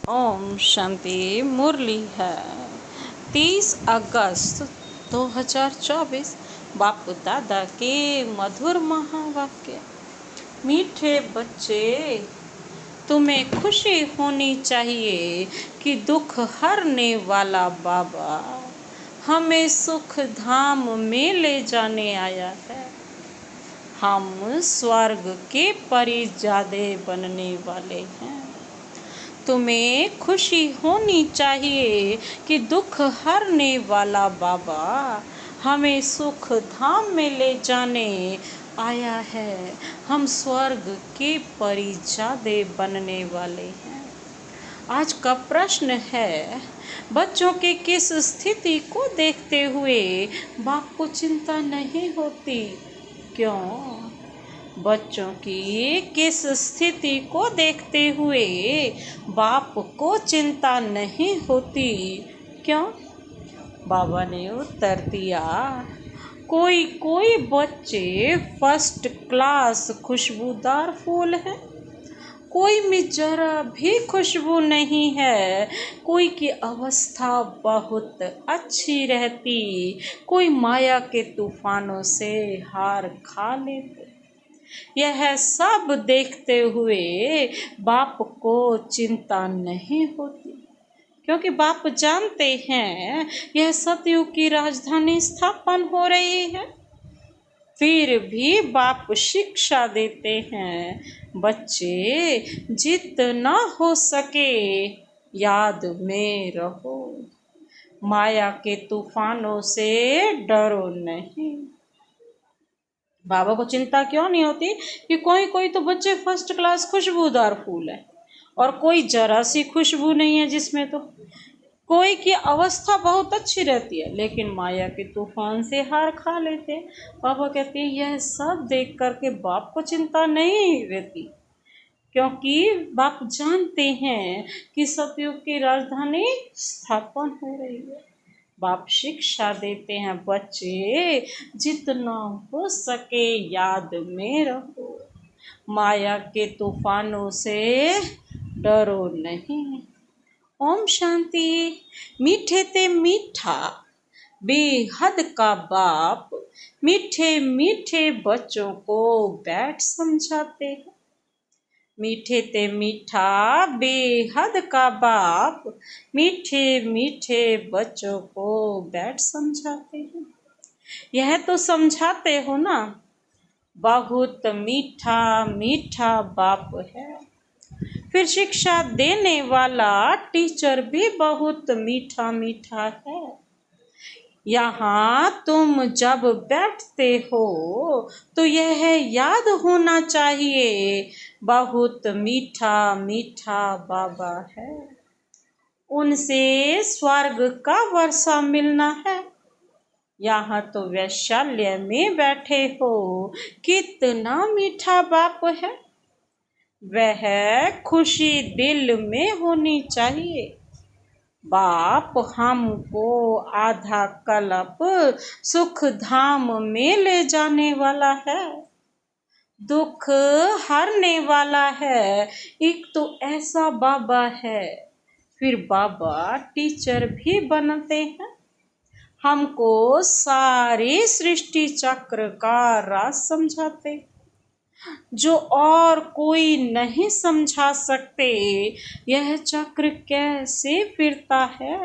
ओम शांति। मुरली है 30 अगस्त 2024। बापू दादा के मधुर महावाक्य। मीठे बच्चे, तुम्हें खुशी होनी चाहिए कि दुख हरने वाला बाबा हमें सुख धाम में ले जाने आया है। हम स्वर्ग के परिजादे बनने वाले हैं। तुम्हें खुशी होनी चाहिए कि दुख हरने वाला बाबा हमें सुख धाम में ले जाने आया है। हम स्वर्ग के परिजादे बनने वाले हैं। आज का प्रश्न है, बच्चों के किस स्थिति को देखते हुए बाप को चिंता नहीं होती? क्यों? बच्चों की किस स्थिति को देखते हुए बाप को चिंता नहीं होती? क्यों? बाबा ने उत्तर दिया, कोई कोई बच्चे फर्स्ट क्लास खुशबूदार फूल हैं, कोई में जरा भी खुशबू नहीं है। कोई की अवस्था बहुत अच्छी रहती, कोई माया के तूफानों से हार खा लेते। यह सब देखते हुए बाप को चिंता नहीं होती, क्योंकि बाप जानते हैं यह सतयुग की राजधानी स्थापन हो रही है। फिर भी बाप शिक्षा देते हैं, बच्चे जितना हो सके याद में रहो, माया के तूफानों से डरो नहीं। बाबा को चिंता क्यों नहीं होती कि कोई कोई तो बच्चे फर्स्ट क्लास खुशबूदार फूल है और कोई जरा सी खुशबू नहीं है, जिसमें तो कोई की अवस्था बहुत अच्छी रहती है लेकिन माया के तूफान से हार खा लेते। बाबा कहते हैं यह सब देख करके बाप को चिंता नहीं रहती, क्योंकि बाप जानते हैं कि सतयुग की राजधानी स्थापन हो रही है। बाप शिक्षा देते हैं, बच्चे जितना हो सके याद में रहो, माया के तूफानों से डरो नहीं। ओम शांति। मीठे ते मीठा बेहद का बाप मीठे मीठे बच्चों को बैठ समझाते हैं। मीठे ते मीठा बेहद का बाप मीठे मीठे बच्चों को बैठ समझाते हैं। यह तो समझाते हो ना, बहुत मीठा मीठा बाप है। फिर शिक्षा देने वाला टीचर भी बहुत मीठा मीठा है। यहाँ तुम जब बैठते हो तो यह याद होना चाहिए, बहुत मीठा मीठा बाबा है। उनसे स्वर्ग का वर्षा मिलना है। यहाँ तो वैशाल्य में बैठे हो, कितना मीठा बाप है। वह खुशी दिल में होनी चाहिए। बाप हमको आधा कल्प सुख धाम में ले जाने वाला है, दुख हरने वाला है। एक तो ऐसा बाबा है। फिर बाबा टीचर भी बनते हैं, हमको सारी सृष्टि चक्र का राज समझाते, जो और कोई नहीं समझा सकते। यह चक्र कैसे फिरता है,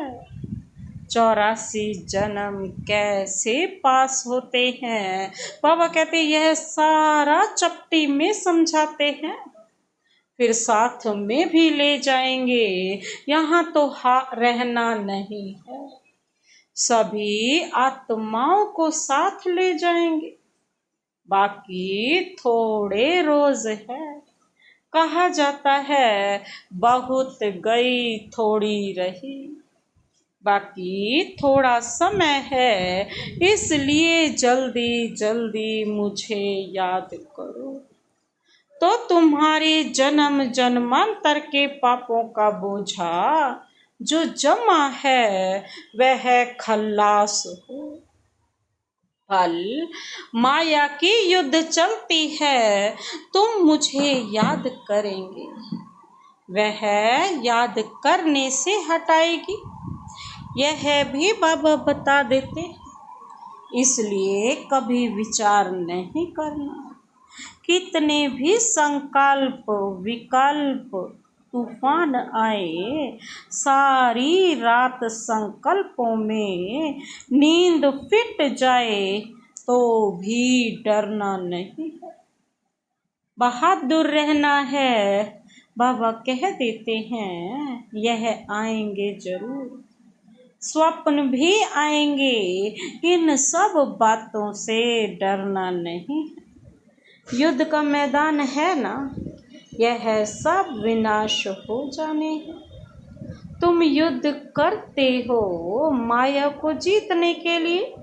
84 जन्म कैसे पास होते हैं। बाबा कहते यह सारा चपटी में समझाते हैं, फिर साथ में भी ले जाएंगे। यहाँ तो रहना नहीं है, सभी आत्माओं को साथ ले जाएंगे। बाकी थोड़े रोज है, कहा जाता है बहुत गई थोड़ी रही। बाकी थोड़ा समय है, इसलिए जल्दी जल्दी मुझे याद करो, तो तुम्हारे जन्म जन्मांतर के पापों का बोझा जो जमा है वह खल्लास हो। फल माया की युद्ध चलती है, तुम मुझे याद करेंगे वह याद करने से हटाएगी, यह भी बाबा बता देते। इसलिए कभी विचार नहीं करना। कितने भी संकल्प विकल्प तूफान आए, सारी रात संकल्पों में नींद फिट जाए तो भी डरना नहीं है। बहादुर रहना है। बाबा कह देते हैं यह आएंगे जरूर, स्वप्न भी आएंगे, इन सब बातों से डरना नहीं है। युद्ध का मैदान है ना, यह सब विनाश हो जाने हैं। तुम युद्ध करते हो माया को जीतने के लिए,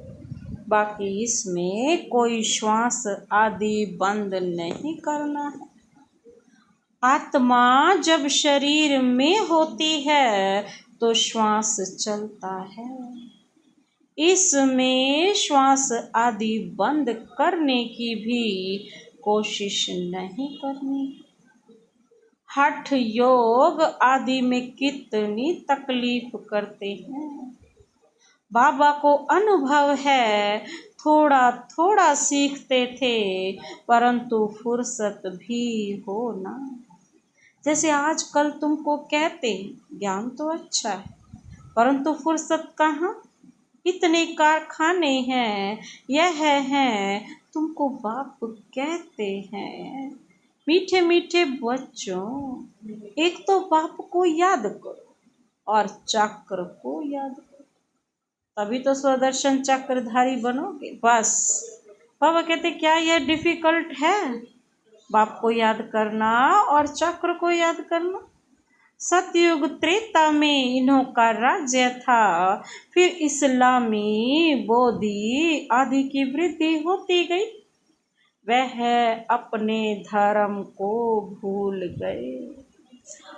बाकी इसमें कोई श्वास आदि बंद नहीं करना है। आत्मा जब शरीर में होती है तो श्वास चलता है, इसमें श्वास आदि बंद करने की भी कोशिश नहीं करनी। हठ योग आदि में कितनी तकलीफ करते हैं, बाबा को अनुभव है। थोड़ा थोड़ा सीखते थे, परंतु फुर्सत भी हो ना। जैसे आजकल तुमको कहते ज्ञान तो अच्छा है, परंतु फुर्सत कहाँ। इतने कारखाने हैं, यह है, तुमको बाप कहते हैं मीठे मीठे बच्चों, एक तो बाप को याद करो और चक्र को याद करो, तभी तो स्वदर्शन चक्रधारी बनोगे। बस बाबा कहते क्या यह डिफिकल्ट है, बाप को याद करना और चक्र को याद करना। सतयुग त्रेता में इन्हों का राज्य था, फिर इस्लामी बोधि आदि की वृद्धि होती गई। वह अपने धर्म को भूल गए,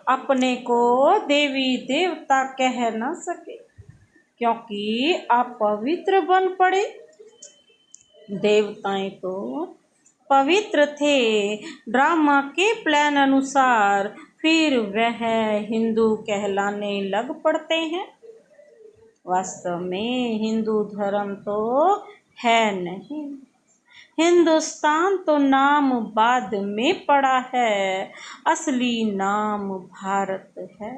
अपने को देवी देवता कह न सके, क्योंकि आप पवित्र बन पड़े। देवताएं तो पवित्र थे ड्रामा के प्लान अनुसार, फिर वह हिंदू कहलाने लग पड़ते हैं। वास्तव में हिंदू धर्म तो है नहीं, हिंदुस्तान तो नाम बाद में पड़ा है, असली नाम भारत है।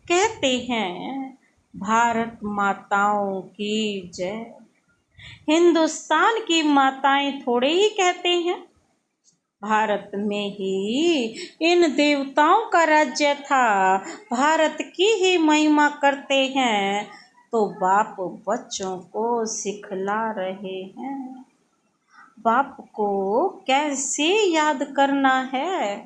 कहते हैं भारत माताओं की जय, हिंदुस्तान की माताएं थोड़े ही कहते हैं। भारत में ही इन देवताओं का राज्य था, भारत की ही महिमा करते हैं, तो बाप बच्चों को सिखला रहे हैं। बाप को कैसे याद करना है।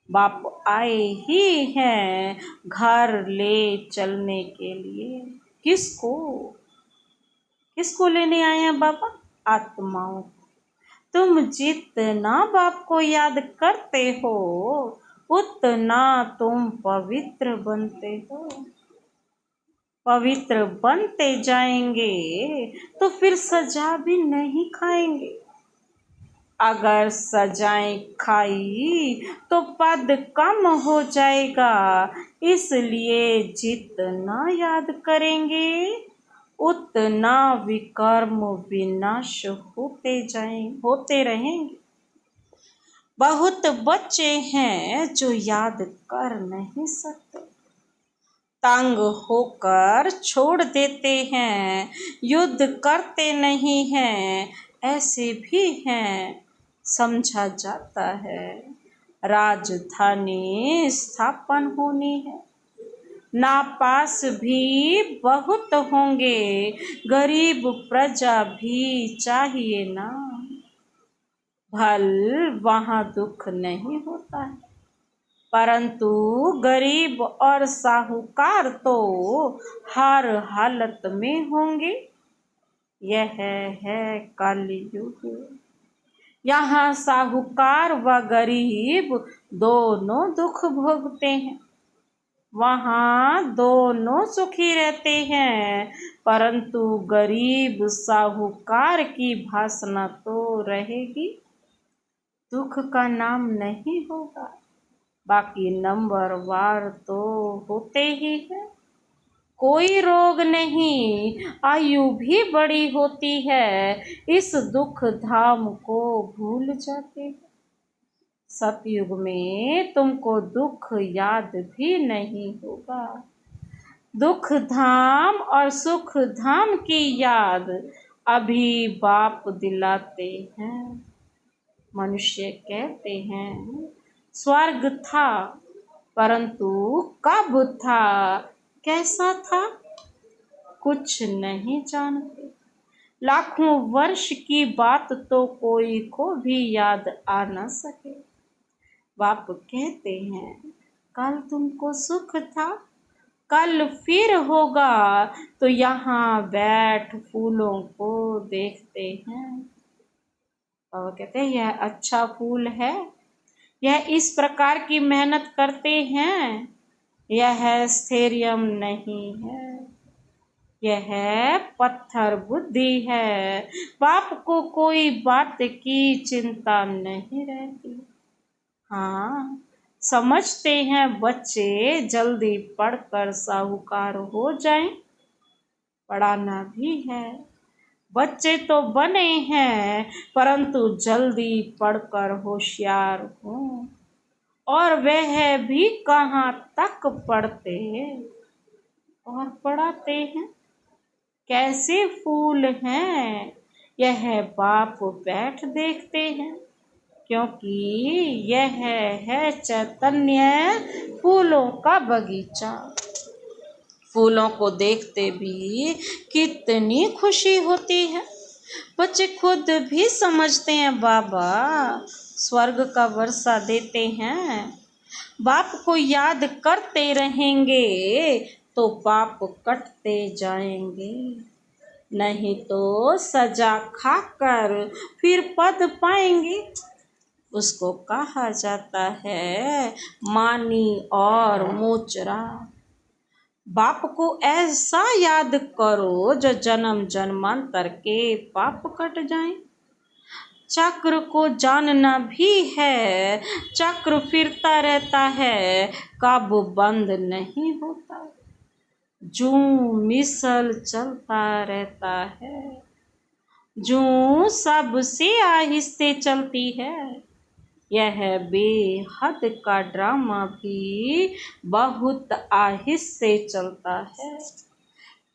बाप आए ही हैं घर ले चलने के लिए। किसको किसको लेने आए हैं बाबा? आत्माओं। तुम जितना बाप को याद करते हो उतना तुम पवित्र बनते हो। पवित्र बनते जाएंगे तो फिर सजा भी नहीं खाएंगे। अगर सजाएं खाई तो पद कम हो जाएगा, इसलिए जितना याद करेंगे उतना विकर्म विनाश होते रहेंगे। बहुत बच्चे हैं जो याद कर नहीं सकते, तंग होकर छोड़ देते हैं, युद्ध करते नहीं हैं, ऐसे भी हैं। समझा जाता है राजधानी स्थापन होनी है, नापास भी बहुत होंगे, गरीब प्रजा भी चाहिए ना। भल वहाँ दुख नहीं होता है, परंतु गरीब और साहूकार तो हर हालत में होंगे। यह है कलयुग, यहाँ साहूकार व गरीब दोनों दुख भोगते हैं, वहाँ दोनों सुखी रहते हैं, परंतु गरीब साहूकार की भासना तो रहेगी, दुख का नाम नहीं होगा। बाकी नंबर वार तो होते ही है। कोई रोग नहीं, आयु भी बड़ी होती है, इस दुख धाम को भूल जाते हैं। सतयुग में तुमको दुख याद भी नहीं होगा। दुख धाम और सुख धाम की याद अभी बाप दिलाते हैं। मनुष्य कहते हैं स्वर्ग था, परंतु कब था, कैसा था, कुछ नहीं जानते। लाखों वर्ष की बात तो कोई को भी याद आ न सके। बाप कहते हैं कल तुमको सुख था, कल फिर होगा, तो यहाँ बैठ फूलों को देखते हैं। बाबा कहते हैं यह अच्छा फूल है, यह इस प्रकार की मेहनत करते हैं, यह स्थैर्यम नहीं है, यह पत्थर बुद्धि है। बाप को कोई बात की चिंता नहीं रहती। हाँ, समझते हैं बच्चे जल्दी पढ़कर साहूकार हो जाएं, पढ़ाना भी है। बच्चे तो बने हैं, परंतु जल्दी पढ़कर होशियार हों। और वह भी कहाँ तक पढ़ते और पढ़ाते हैं। कैसे फूल हैं, यह बाप बैठ देखते हैं, क्योंकि यह है चैतन्य फूलों का बगीचा। फूलों को देखते भी कितनी खुशी होती है। बच्चे खुद भी समझते हैं बाबा स्वर्ग का वर्षा देते हैं। बाप को याद करते रहेंगे तो पाप कटते जाएंगे, नहीं तो सजा खाकर फिर पद पाएंगे। उसको कहा जाता है मानी और मोचरा। बाप को ऐसा याद करो जो जन्म जन्मांतर के पाप कट जाएं। चक्र को जानना भी है, चक्र फिरता रहता है, कब बंद नहीं होता। जूं मिसल चलता रहता है, जूं सबसे आहिस्ते चलती है। यह बेहद का ड्रामा भी बहुत आहिस्ते चलता है।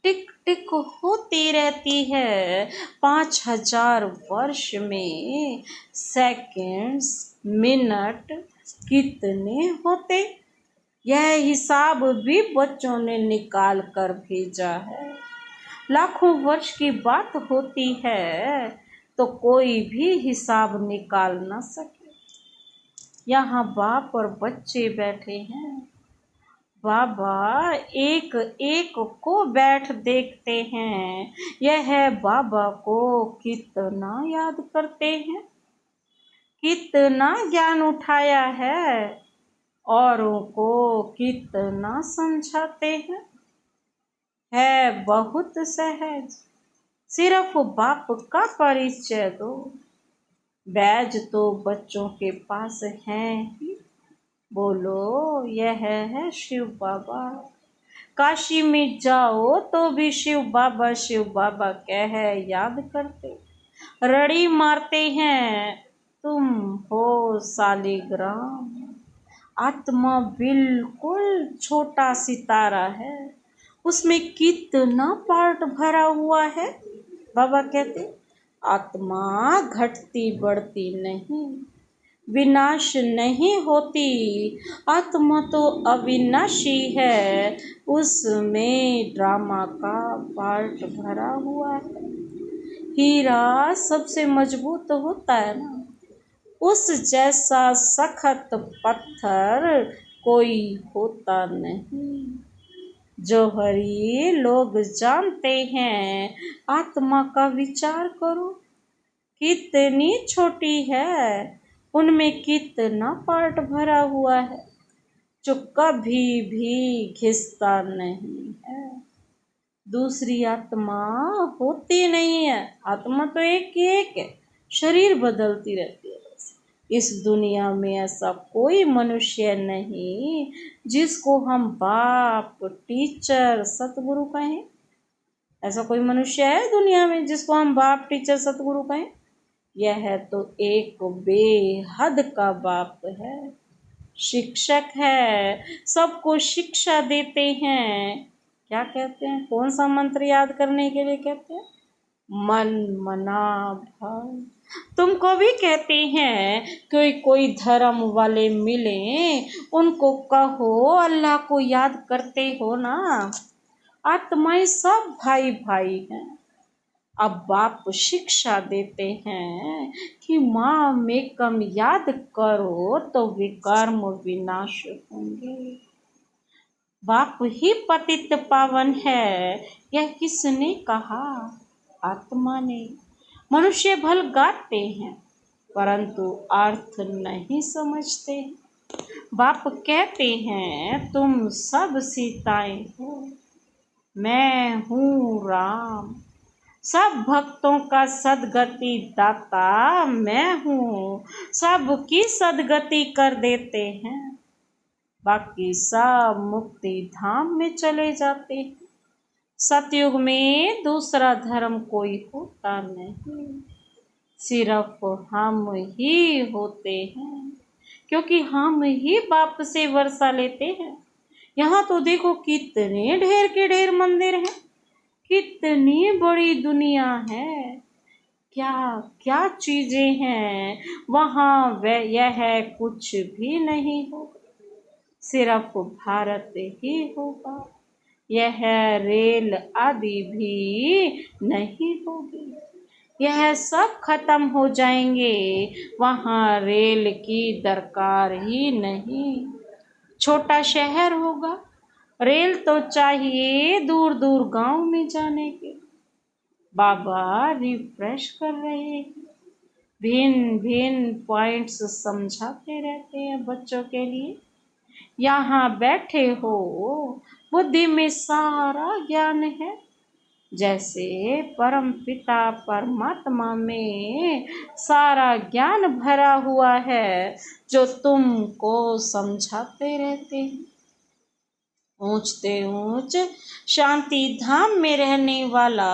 टिक टिक होती रहती है। 5000 वर्ष में सेकंड्स मिनट कितने होते, यह हिसाब भी बच्चों ने निकाल कर भेजा है। लाखों वर्ष की बात होती है तो कोई भी हिसाब निकाल ना सके। यहाँ बाप और बच्चे बैठे हैं। बाबा एक एक को बैठ देखते हैं। यह बाबा को कितना याद करते हैं, कितना ज्ञान उठाया है, औरों को कितना समझाते हैं। है बहुत सहज, सिर्फ बाप का परिचय दो। बैज तो बच्चों के पास हैं ही, बोलो यह है शिव बाबा। काशी में जाओ तो भी शिव बाबा कह याद करते। रड़ी मारते हैं तुम हो सालिग्राम। आत्मा बिल्कुल छोटा सितारा है, उसमें कितना पार्ट भरा हुआ है। बाबा कहते आत्मा घटती बढ़ती नहीं, विनाश नहीं होती। आत्मा तो अविनाशी है, उसमें ड्रामा का पार्ट भरा हुआ है। हीरा सबसे मजबूत होता है ना, उस जैसा सख्त पत्थर कोई होता नहीं। जौहरी लोग जानते हैं, आत्मा का विचार करो कितनी छोटी है, उनमें कितना पार्ट भरा हुआ है जो कभी भी घिसता नहीं है। दूसरी आत्मा होती नहीं है, आत्मा तो एक ही एक है, शरीर बदलती रहती है। इस दुनिया में ऐसा कोई मनुष्य नहीं जिसको हम बाप, टीचर, सतगुरु कहें। ऐसा कोई मनुष्य है दुनिया में जिसको हम बाप, टीचर, सतगुरु कहें? यह तो एक बेहद का बाप है, शिक्षक है, सबको शिक्षा देते हैं। क्या कहते हैं? कौन सा मंत्र याद करने के लिए कहते हैं? मन मना भाव। तुमको भी कहते हैं कोई धर्म वाले मिले, उनको कहो अल्लाह को याद करते हो ना। आत्माएं सब भाई भाई हैं। अब बाप शिक्षा देते हैं कि माँ में कम याद करो तो विकर्म विनाश होंगे। बाप ही पतित पावन है, यह किसने कहा? आत्मा ने। मनुष्य भल गाते हैं परंतु अर्थ नहीं समझते। बाप कहते हैं तुम सब सीताएं हो, मैं हूँ राम। सब भक्तों का सदगति दाता मैं हूँ, सबकी सदगति कर देते हैं। बाकी सब मुक्ति धाम में चले जाते हैं। सतयुग में दूसरा धर्म कोई होता नहीं, सिर्फ हम ही होते हैं, क्योंकि हम ही बाप से वर्षा लेते हैं। यहाँ तो देखो कितने ढेर के ढेर मंदिर हैं, कितनी बड़ी दुनिया है, क्या क्या चीजें हैं वहाँ। वह यह कुछ भी नहीं होगा, सिर्फ भारत ही होगा। यह रेल आदि भी नहीं होगी, यह सब खत्म हो जाएंगे, वहाँ रेल की दरकार ही नहीं। छोटा शहर होगा, रेल तो चाहिए दूर दूर गांव में जाने के। बाबा रिफ्रेश कर रहे हैं, भिन्न भिन्न पॉइंट्स समझाते रहते हैं बच्चों के लिए। यहाँ बैठे हो, बुद्धि में सारा ज्ञान है। जैसे परम पिता परमात्मा में सारा ज्ञान भरा हुआ है जो तुमको समझाते रहते हैं। ऊंचते ऊंच शांति धाम में रहने वाला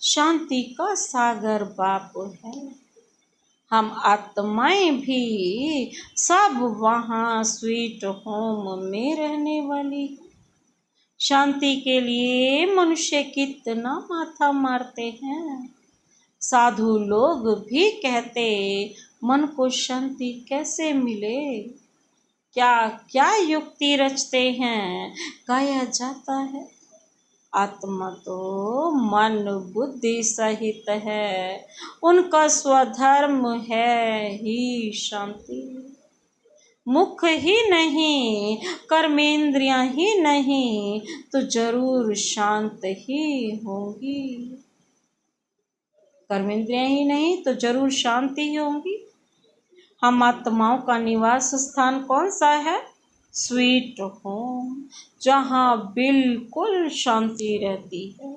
शांति का सागर बाप है। हम आत्माएं भी सब वहाँ स्वीट होम में रहने वाली। शांति के लिए मनुष्य कितना माथा मारते हैं। साधु लोग भी कहते मन को शांति कैसे मिले, क्या क्या युक्ति रचते हैं, गाया जाता है। आत्मा तो मन बुद्धि सहित है, उनका स्वधर्म है ही शांति। मुख ही नहीं, कर्मेंद्रियां ही नहीं तो जरूर शांत ही होंगी। कर्मेंद्रियां ही नहीं तो जरूर शांति ही होंगी। हम आत्माओं का निवास स्थान कौन सा है? स्वीट होम, जहाँ बिल्कुल शांति रहती है।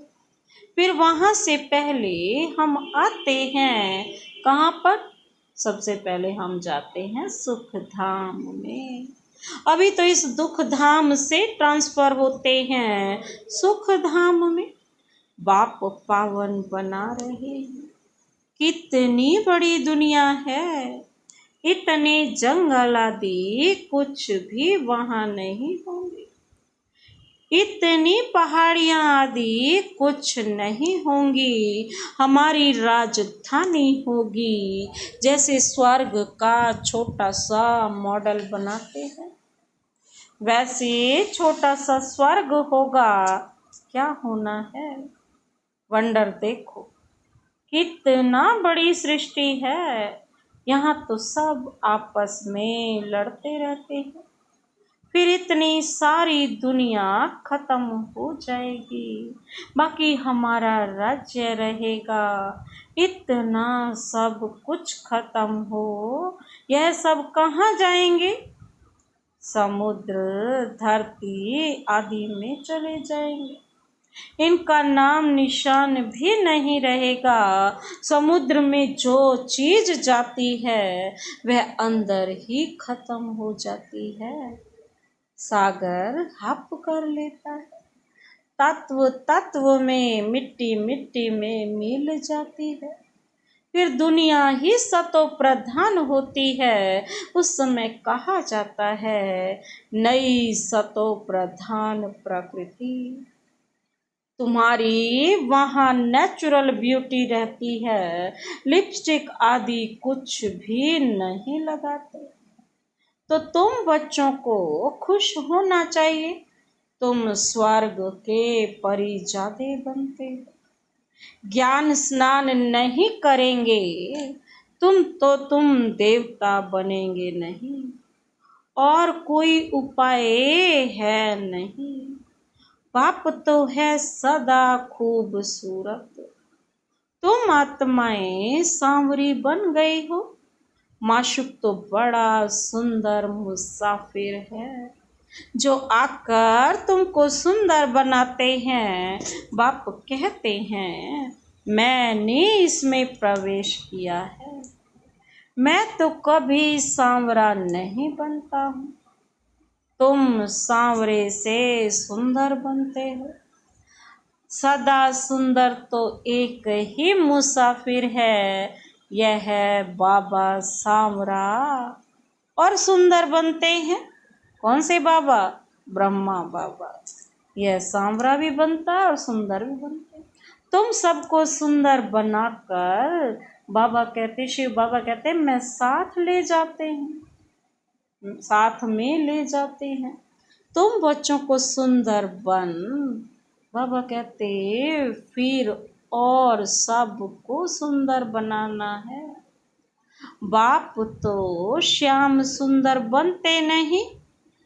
फिर वहाँ से पहले हम आते हैं कहाँ पर? सबसे पहले हम जाते हैं सुख धाम में। अभी तो इस दुख धाम से ट्रांसफर होते हैं सुख धाम में। बाप पावन बना रहे हैं। कितनी बड़ी दुनिया है, इतने जंगल आदि कुछ भी वहाँ नहीं होंगे, इतनी पहाड़ियाँ आदि कुछ नहीं होंगी। हमारी राजधानी होगी, जैसे स्वर्ग का छोटा सा मॉडल बनाते हैं वैसे छोटा सा स्वर्ग होगा। क्या होना है? वंडर देखो, कितना बड़ी सृष्टि है। यहाँ तो सब आपस में लड़ते रहते हैं, फिर इतनी सारी दुनिया खत्म हो जाएगी, बाकी हमारा राज्य रहेगा। इतना सब कुछ खत्म हो, यह सब कहाँ जाएंगे? समुद्र, धरती आदि में चले जाएंगे। इनका नाम निशान भी नहीं रहेगा। समुद्र में जो चीज जाती है वह अंदर ही खत्म हो जाती है। सागर हप कर लेता है। तत्व तत्व में, मिट्टी मिट्टी में मिल जाती है। फिर दुनिया ही सतो प्रधान होती है। उस समय कहा जाता है नई सतो प्रधान प्रकृति। तुम्हारी वहाँ नेचुरल ब्यूटी रहती है। लिपस्टिक आदि कुछ भी नहीं लगाते। तो तुम बच्चों को खुश होना चाहिए। तुम स्वर्ग के परिजादे बनते हो। ज्ञान स्नान नहीं करेंगे तुम देवता बनेंगे नहीं। और कोई उपाय है नहीं। बाप तो है सदा खूबसूरत। तुम आत्माएं सांवरी बन गई हो। माशुक तो बड़ा सुंदर मुसाफिर है जो आकर तुमको सुंदर बनाते हैं। बाप कहते हैं मैंने इसमें प्रवेश किया है। मैं तो कभी सांवरा नहीं बनता हूँ। तुम सांवरे से सुंदर बनते हो। सदा सुंदर तो एक ही मुसाफिर है, यह है बाबा सांवरा। और सुंदर बनते हैं कौन से बाबा? ब्रह्मा बाबा। यह सांवरा भी बनता है और सुंदर भी बनते हैं। तुम सबको सुंदर बनाकर बाबा कहते, शिव बाबा कहते मैं साथ ले जाते हैं, साथ में ले जाते हैं। तुम बच्चों को सुंदर बन, बाबा कहते फिर और सबको सुंदर बनाना है। बाप तो श्याम सुंदर बनते नहीं,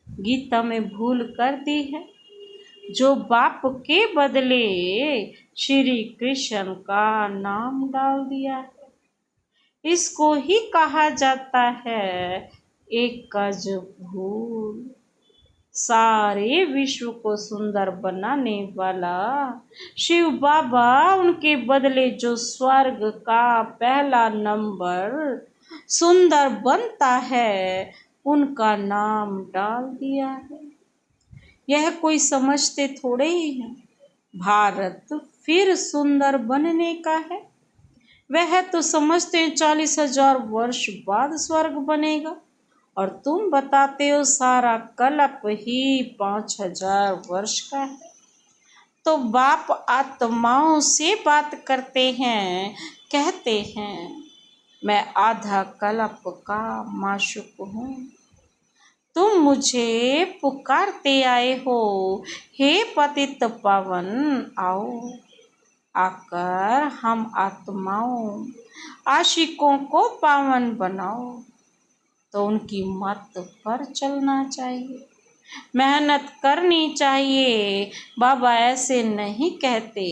गीता में भूल कर दी है। जो बाप के बदले श्री कृष्ण का नाम डाल दिया है, इसको ही कहा जाता है एक गज भूल। सारे विश्व को सुंदर बनाने वाला शिव बाबा, उनके बदले जो स्वर्ग का पहला नंबर सुंदर बनता है उनका नाम डाल दिया है। यह कोई समझते थोड़े ही हैं। भारत फिर सुंदर बनने का है। वह तो समझते हैं 40,000 वर्ष बाद स्वर्ग बनेगा, और तुम बताते हो सारा कल्प ही 5,000 वर्ष का है। तो बाप आत्माओं से बात करते हैं, कहते हैं मैं आधा कल्प का माशुक हूँ। तुम मुझे पुकारते आए हो, हे पतित पावन आओ। आकर हम आत्माओं आशिकों को पावन बनाओ। तो उनकी मत पर चलना चाहिए, मेहनत करनी चाहिए। बाबा ऐसे नहीं कहते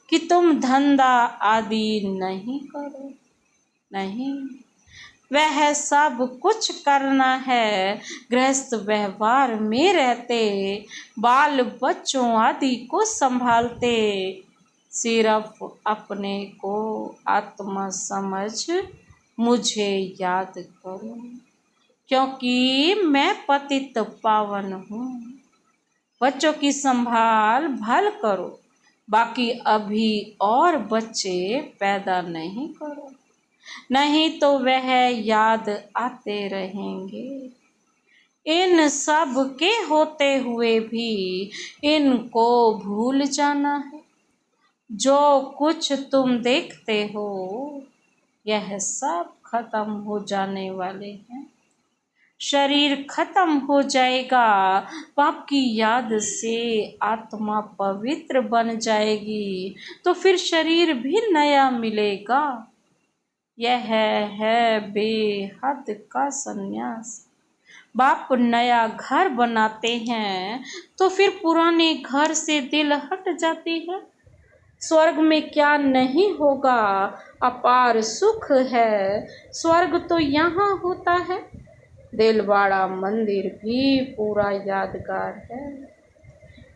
कि तुम धंधा आदि नहीं करो, नहीं, वह सब कुछ करना है। गृहस्थ व्यवहार में रहते, बाल बच्चों आदि को संभालते, सिर्फ अपने को आत्मा समझ मुझे याद करो, क्योंकि मैं पतित पावन हूँ। बच्चों की संभाल भल करो, बाकी अभी और बच्चे पैदा नहीं करो, नहीं तो वह याद आते रहेंगे। इन सब के होते हुए भी इनको भूल जाना है। जो कुछ तुम देखते हो यह सब खत्म हो जाने वाले हैं। शरीर खत्म हो जाएगा, पाप की याद से आत्मा पवित्र बन जाएगी, तो फिर शरीर भी नया मिलेगा। यह है बेहद का संन्यास। बाप नया घर बनाते हैं तो फिर पुराने घर से दिल हट जाती है। स्वर्ग में क्या नहीं होगा, अपार सुख है। स्वर्ग तो यहाँ होता है। दिलवाड़ा मंदिर भी पूरा यादगार है।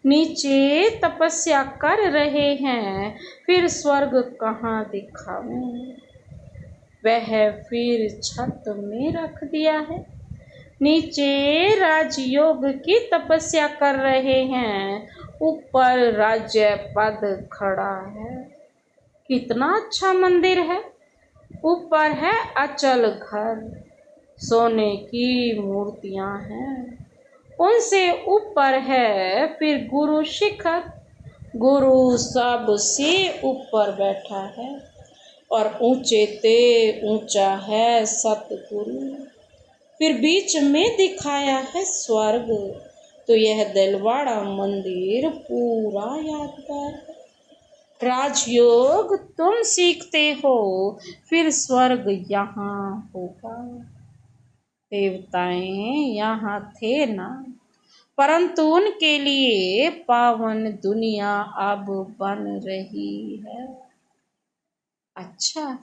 नीचे तपस्या कर रहे हैं, फिर स्वर्ग कहाँ दिखाऊं। वह फिर छत में रख दिया है। नीचे राजयोग की तपस्या कर रहे हैं, ऊपर राज्य पद खड़ा है। कितना अच्छा मंदिर है। ऊपर है अचल घर, सोने की मूर्तियां हैं। उनसे ऊपर है फिर गुरु शिखर, गुरु सबसे ऊपर बैठा है। और ऊंचे ते ऊंचा है सतगुरु। फिर बीच में दिखाया है स्वर्ग, तो यह दिलवाड़ा मंदिर पूरा यादगार है। राजयोग तुम सीखते हो, फिर स्वर्ग यहाँ होगा। देवताएं यहाँ थे ना, परंतु उनके लिए पावन दुनिया अब बन रही है। अच्छा,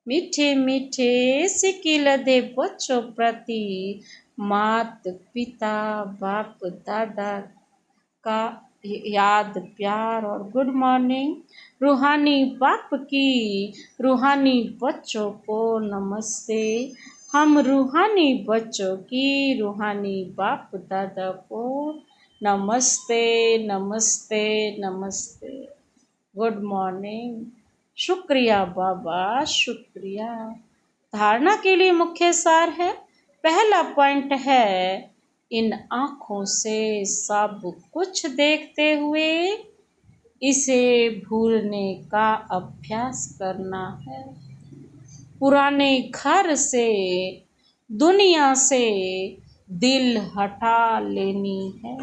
मीठे मीठे सिकिल दे बच्चों प्रति मात पिता बाप दादा का याद प्यार और गुड मॉर्निंग। रूहानी बाप की रूहानी बच्चों को नमस्ते। हम रूहानी बच्चों की रूहानी बाप दादा को नमस्ते नमस्ते नमस्ते। Good morning. शुक्रिया बाबा, शुक्रिया। धारणा के लिए मुख्य सार है। पहला पॉइंट है, इन आँखों से सब कुछ देखते हुए इसे भूलने का अभ्यास करना है। पुराने घर से, दुनिया से दिल हटा लेनी है।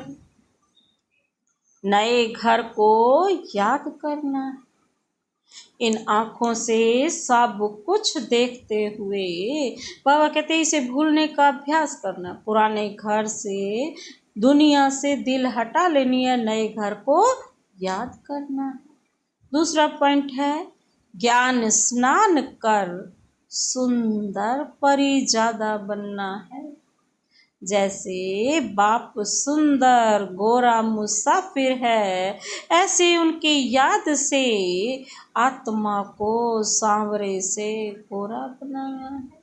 नए घर को याद करना है। इन आँखों से सब कुछ देखते हुए बाबा कहते हैं इसे भूलने का अभ्यास करना। पुराने घर से, दुनिया से दिल हटा लेनी है, नए घर को याद करना। दूसरा पॉइंट है, ज्ञान स्नान कर सुंदर परी ज्यादा बनना है। जैसे बाप सुंदर गोरा मुसाफिर है, ऐसे उनकी याद से आत्मा को सांवरे से गोरा बनाना है।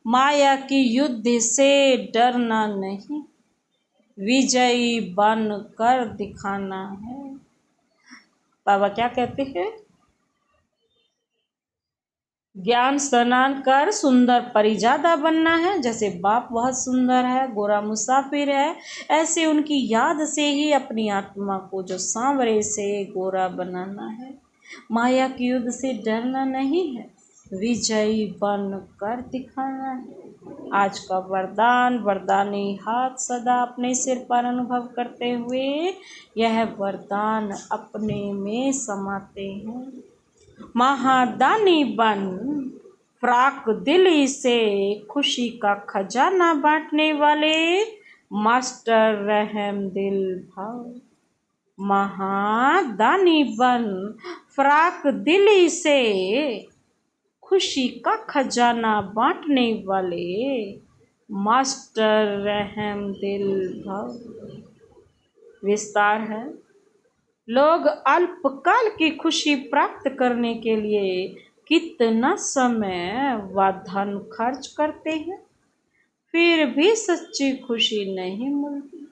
माया की युद्ध से डरना नहीं, विजयी बन कर दिखाना है। बाबा क्या कहते हैं? ज्ञान स्नान कर सुंदर परिजादा बनना है। जैसे बाप बहुत सुंदर है, गोरा मुसाफिर है, ऐसे उनकी याद से ही अपनी आत्मा को जो सांवरे से गोरा बनाना है। माया के युद्ध से डरना नहीं है, विजयी बन कर दिखाना है। आज का वरदान, वरदानी हाथ सदा अपने सिर पर अनुभव करते हुए यह वरदान अपने में समाते हैं। महादानी बन फ्राक दिली से खुशी का खजाना बांटने वाले मास्टर रहम दिल भाव। महादानी बन फ्राक दिली से खुशी का खजाना बांटने वाले मास्टर रहम दिल भाव। विस्तार है, लोग अल्पकाल की खुशी प्राप्त करने के लिए कितना समय व धन खर्च करते हैं, फिर भी सच्ची खुशी नहीं मिलती।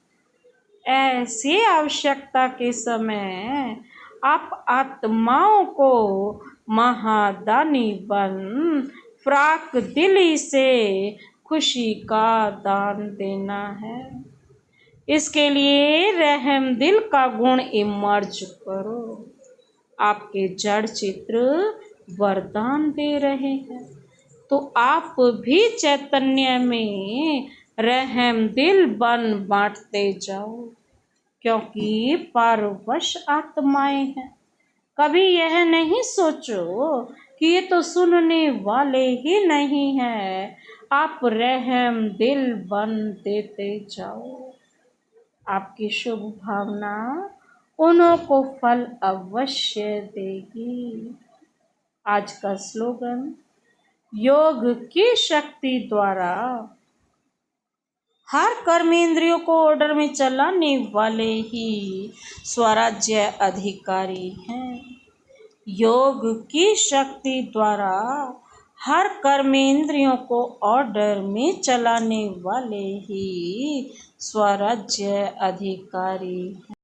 ऐसी आवश्यकता के समय आप आत्माओं को महादानी बन फ्राक दिली से खुशी का दान देना है। इसके लिए रहम दिल का गुण इमर्ज करो। आपके जड़ चित्र वरदान दे रहे हैं, तो आप भी चैतन्य में रहम दिल बन बांटते जाओ, क्योंकि पारवश आत्माएं हैं। कभी यह नहीं सोचो कि ये तो सुनने वाले ही नहीं हैं। आप रहम दिल बन देते जाओ। आपकी शुभ भावना उन्हों को फल अवश्य देगी। आज का स्लोगन, योग की शक्ति द्वारा हर कर्मेंद्रियों को ऑर्डर में चलाने वाले ही स्वराज्य अधिकारी हैं। योग की शक्ति द्वारा हर कर्मेंद्रियों को ऑर्डर में चलाने वाले ही स्वराज्य अधिकारी हैं।